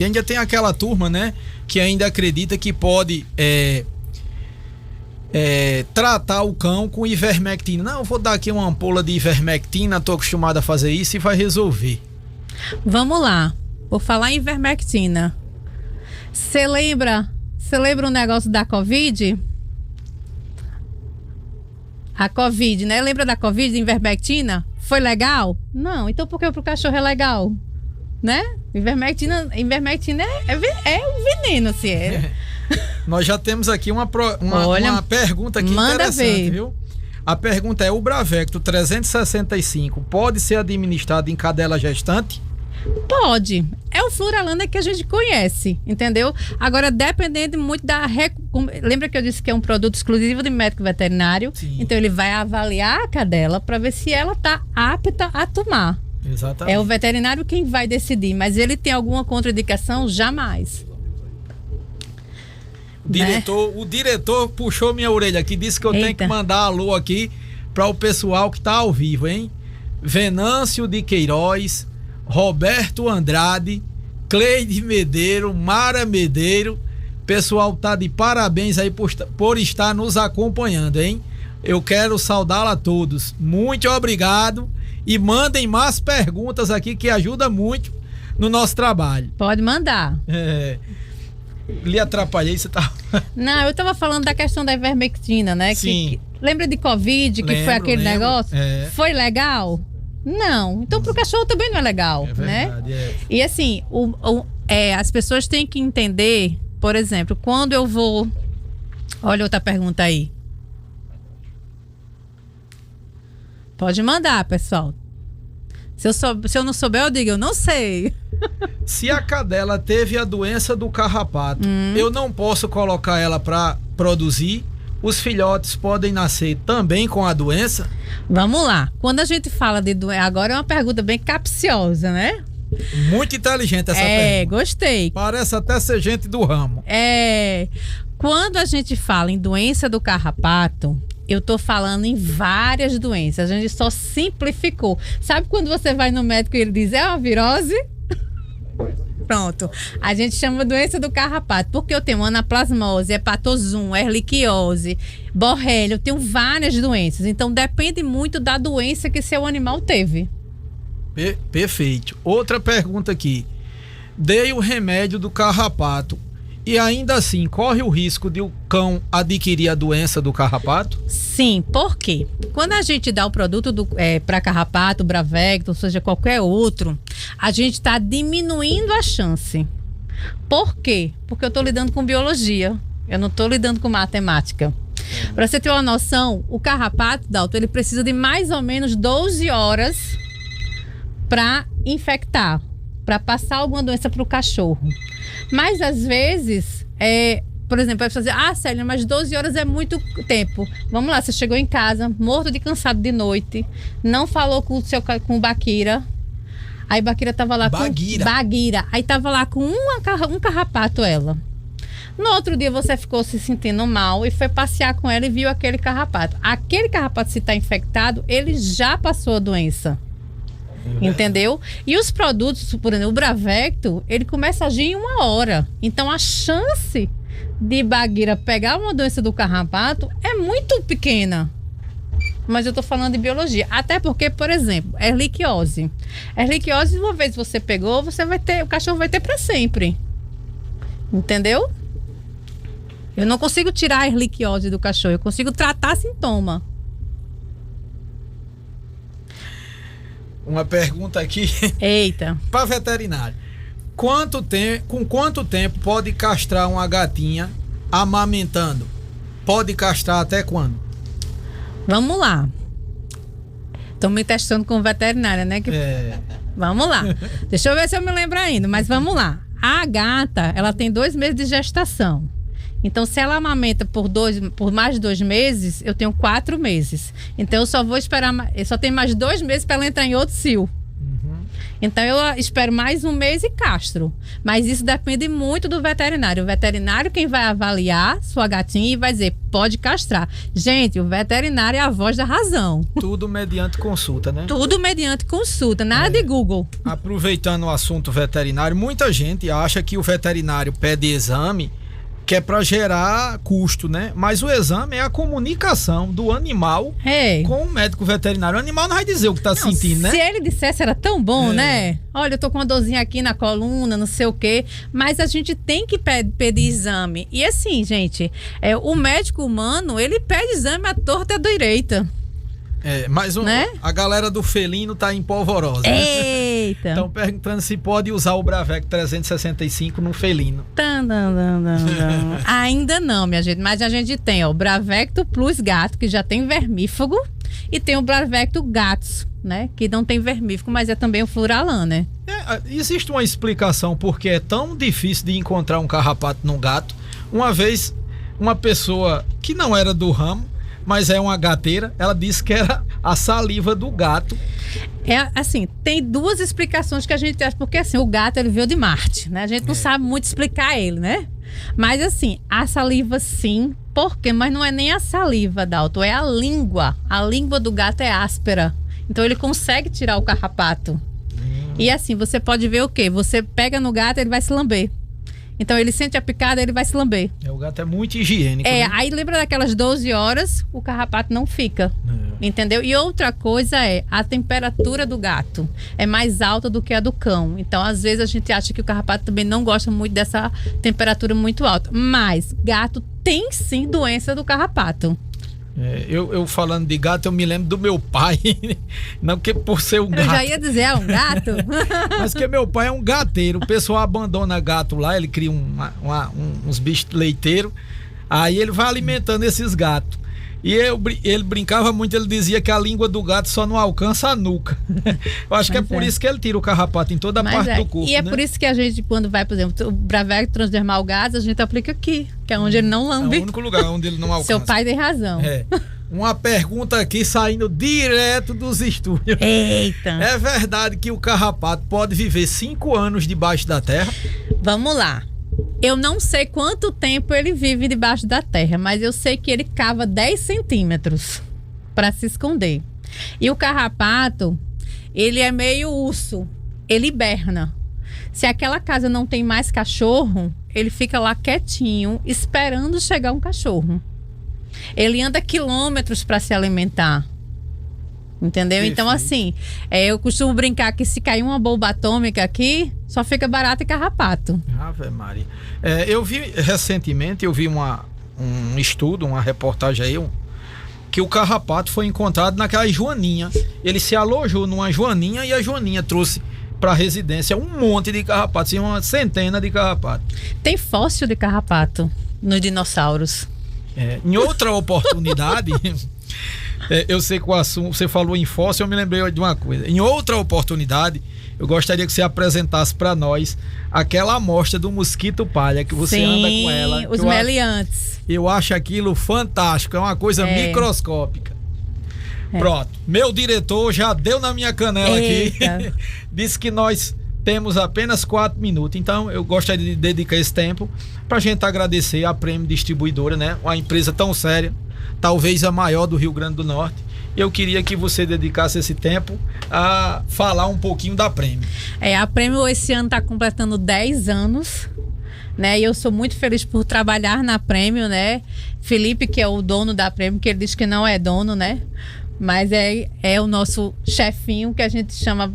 E ainda tem aquela turma, né, que ainda acredita que pode tratar o cão com ivermectina. Não, eu vou dar aqui uma ampola de ivermectina, tô acostumado a fazer isso e vai resolver. Vamos lá. Vou falar em ivermectina. Você lembra o negócio da Covid? A Covid, né? Lembra da Covid, ivermectina? Foi legal? Não. Então por que pro cachorro é legal? Né? Ivermectina é um veneno, assim. Nós já temos aqui uma pergunta aqui interessante, ver. Viu? A pergunta é: o Bravecto 365 pode ser administrado em cadela gestante? Pode. É o Fluralana que a gente conhece, entendeu? Agora, dependendo muito da... Lembra que eu disse que é um produto exclusivo de médico veterinário? Sim. Então, ele vai avaliar a cadela para ver se ela está apta a tomar. Exatamente. É o veterinário quem vai decidir, mas ele tem alguma contraindicação? Jamais. O diretor puxou minha orelha aqui, disse que eu tenho que mandar alô aqui para o pessoal que está ao vivo, hein? Venâncio de Queiroz, Roberto Andrade, Cleide Medeiro, Mara Medeiro. Pessoal tá de parabéns aí por estar nos acompanhando, hein? Eu quero saudá-la a todos. Muito obrigado. E mandem mais perguntas aqui que ajuda muito no nosso trabalho. Pode mandar. Lhe atrapalhei, você tá... Não, eu tava falando da questão da ivermectina, né? Sim. Lembra de Covid, que foi aquele negócio? Foi legal? Não. Então pro cachorro também não é legal, verdade, né? E assim, as pessoas têm que entender, por exemplo, quando eu vou... Olha outra pergunta aí. Pode mandar, pessoal. Se eu não souber, eu digo, eu não sei. Se a cadela teve a doença do carrapato, eu não posso colocar ela para produzir? Os filhotes podem nascer também com a doença? Vamos lá. Quando a gente fala de doença, agora é uma pergunta bem capciosa, né? Muito inteligente essa pergunta. Gostei. Parece até ser gente do ramo. Quando a gente fala em doença do carrapato, eu tô falando em várias doenças. A gente só simplificou. Sabe quando você vai no médico e ele diz, é uma virose? Pronto. A gente chama doença do carrapato, porque eu tenho anaplasmose, hepatozum, erliquiose, borrélia, eu tenho várias doenças. Então depende muito da doença que seu animal teve. Perfeito. Outra pergunta aqui. Dei o remédio do carrapato e ainda assim corre o risco de o cão adquirir a doença do carrapato? Sim, por quê? Quando a gente dá o produto para carrapato, Bravecto, ou seja, qualquer outro, a gente está diminuindo a chance. Por quê? Porque eu estou lidando com biologia, eu não estou lidando com matemática. Para você ter uma noção, o carrapato, Dalton, ele precisa de mais ou menos 12 horas para infectar, para passar alguma doença para o cachorro. Mas às vezes, por exemplo, vai fazer, Célia, mas 12 horas é muito tempo. Vamos lá, você chegou em casa, morto de cansado de noite, não falou com o Baquira. Aí Baquira tava lá Baguira. Aí tava lá com um carrapato ela. No outro dia você ficou se sentindo mal e foi passear com ela e viu aquele carrapato. Aquele carrapato, se tá infectado, ele já passou a doença. Entendeu? E os produtos, por exemplo, o Bravecto, ele começa a agir em 1 hora. Então a chance de Baguira pegar uma doença do carrapato é muito pequena. Mas eu tô falando de biologia. Até porque, por exemplo, erliquiose. Erliquiose, uma vez você pegou, o cachorro vai ter para sempre. Entendeu? Eu não consigo tirar a erliquiose do cachorro, eu consigo tratar sintoma. Uma pergunta aqui. Eita. Para veterinário. Com quanto tempo pode castrar uma gatinha amamentando? Pode castrar até quando? Vamos lá. Estão me testando com veterinária, né? Vamos lá. Deixa eu ver se eu me lembro ainda, mas vamos lá. A gata, ela tem 2 meses de gestação. Então, se ela amamenta por mais de 2 meses, eu tenho 4 meses. Então, eu só vou esperar, eu só tenho mais 2 meses para ela entrar em outro cio. Então eu espero mais um mês e castro. Mas isso depende muito do veterinário. O veterinário quem vai avaliar sua gatinha e vai dizer, pode castrar. Gente, o veterinário é a voz da razão. Tudo mediante consulta, né? Tudo mediante consulta, nada de Google. Aproveitando o assunto veterinário, muita gente acha que o veterinário pede exame que é para gerar custo, né? Mas o exame é a comunicação do animal com o médico veterinário. O animal não vai dizer o que tá sentindo, né? Se ele dissesse era tão bom, né? Olha, eu tô com uma dorzinha aqui na coluna, não sei o quê. Mas a gente tem que pedir exame. E assim, gente, o médico humano, ele pede exame à torta e à direita. Mas a galera do felino tá em polvorosa. Eita! Estão perguntando se pode usar o Bravecto 365 no felino. Ainda não, minha gente. Mas a gente tem o Bravecto Plus Gato, que já tem vermífugo. E tem o Bravecto Gatos, né? Que não tem vermífugo, mas é também o Furalan, né? Existe uma explicação porque é tão difícil de encontrar um carrapato num gato. Uma vez, uma pessoa que não era do ramo, mas é uma gateira, ela disse que era a saliva do gato. Assim, tem duas explicações que a gente acha, porque assim, o gato ele veio de Marte, né? A gente não sabe muito explicar ele, né? Mas assim, a saliva sim, por quê? Mas não é nem a saliva, Dalton, é a língua. A língua do gato é áspera, então ele consegue tirar o carrapato. E assim, você pode ver o quê? Você pega no gato, ele vai se lamber. Então ele sente a picada, ele vai se lamber. O gato é muito higiênico, né? Aí lembra daquelas 12 horas, o carrapato não fica. Entendeu? E outra coisa a temperatura do gato é mais alta do que a do cão. Então, às vezes, a gente acha que o carrapato também não gosta muito dessa temperatura muito alta. Mas gato tem sim doença do carrapato. Eu falando de gato, eu me lembro do meu pai. Não que por ser um gato. Eu já ia dizer, um gato. Mas que meu pai é um gateiro. O pessoal abandona gato lá, ele cria uns bichos leiteiros. Aí ele vai alimentando esses gatos. E ele brincava muito, ele dizia que a língua do gato só não alcança a nuca. Eu acho que é por isso que ele tira o carrapato em toda a parte do corpo. E é por isso que a gente, quando vai, por exemplo, o Bravecto transdermal gás, a gente aplica aqui, que é onde ele não lambe. É o único lugar onde ele não alcança. Seu pai tem razão. Uma pergunta aqui saindo direto dos estúdios. Eita! É verdade que o carrapato pode viver 5 anos debaixo da terra? Vamos lá. Eu não sei quanto tempo ele vive debaixo da terra, mas eu sei que ele cava 10 centímetros para se esconder. E o carrapato, ele é meio urso, ele hiberna. Se aquela casa não tem mais cachorro, ele fica lá quietinho, esperando chegar um cachorro. Ele anda quilômetros para se alimentar. Entendeu? Perfeito. Então, assim, eu costumo brincar que se cair uma bomba atômica aqui, só fica barata e carrapato. Ave Maria. Eu vi recentemente, um estudo, uma reportagem aí, que o carrapato foi encontrado naquela joaninha. Ele se alojou numa joaninha e a joaninha trouxe para a residência um monte de carrapatos, uma centena de carrapatos. Tem fóssil de carrapato nos dinossauros. Em outra oportunidade... eu sei que o assunto, você falou em fóssil, eu me lembrei de uma coisa. Em outra oportunidade, eu gostaria que você apresentasse para nós aquela amostra do mosquito palha que você anda com ela. Os meliantes. Eu acho aquilo fantástico, é uma coisa microscópica. Pronto, meu diretor já deu na minha canela aqui. Disse que nós temos apenas 4 minutos, então eu gostaria de dedicar esse tempo para a gente agradecer a Prêmio Distribuidora, né? Uma empresa tão séria, talvez a maior do Rio Grande do Norte. Eu queria que você dedicasse esse tempo a falar um pouquinho da Prêmio. A Prêmio esse ano está completando 10 anos, né? E eu sou muito feliz por trabalhar na Prêmio, né? Felipe, que é o dono da Prêmio, que ele diz que não é dono, né? Mas é o nosso chefinho, que a gente chama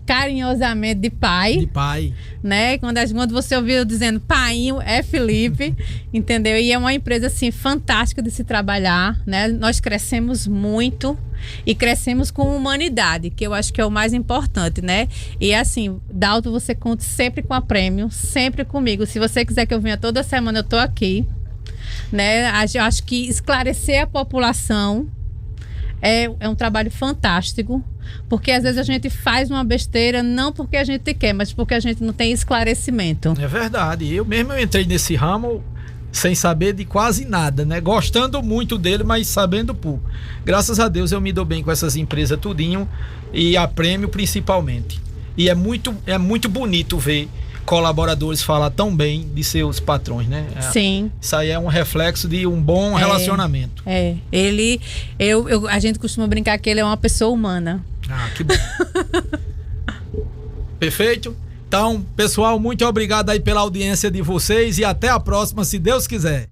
carinhosamente de pai. De pai. Né? Quando você ouviu dizendo painho, é Felipe, entendeu? E é uma empresa, assim, fantástica de se trabalhar, né? Nós crescemos muito e crescemos com humanidade, que eu acho que é o mais importante, né? E assim, Dalton, você conta sempre com a Prêmio, sempre comigo. Se você quiser que eu venha toda semana, eu tô aqui, né? Eu acho que esclarecer a população é um trabalho fantástico, porque às vezes a gente faz uma besteira não porque a gente quer, mas porque a gente não tem esclarecimento. É verdade. Eu entrei nesse ramo sem saber de quase nada, né? Gostando muito dele, mas sabendo pouco. Graças a Deus eu me dou bem com essas empresas tudinho, e a Prêmio principalmente. E é muito bonito ver colaboradores falar tão bem de seus patrões, né? Sim. Isso aí é um reflexo de um bom relacionamento. A gente costuma brincar que ele é uma pessoa humana. Ah, que bom. Perfeito? Então, pessoal, muito obrigado aí pela audiência de vocês e até a próxima, se Deus quiser.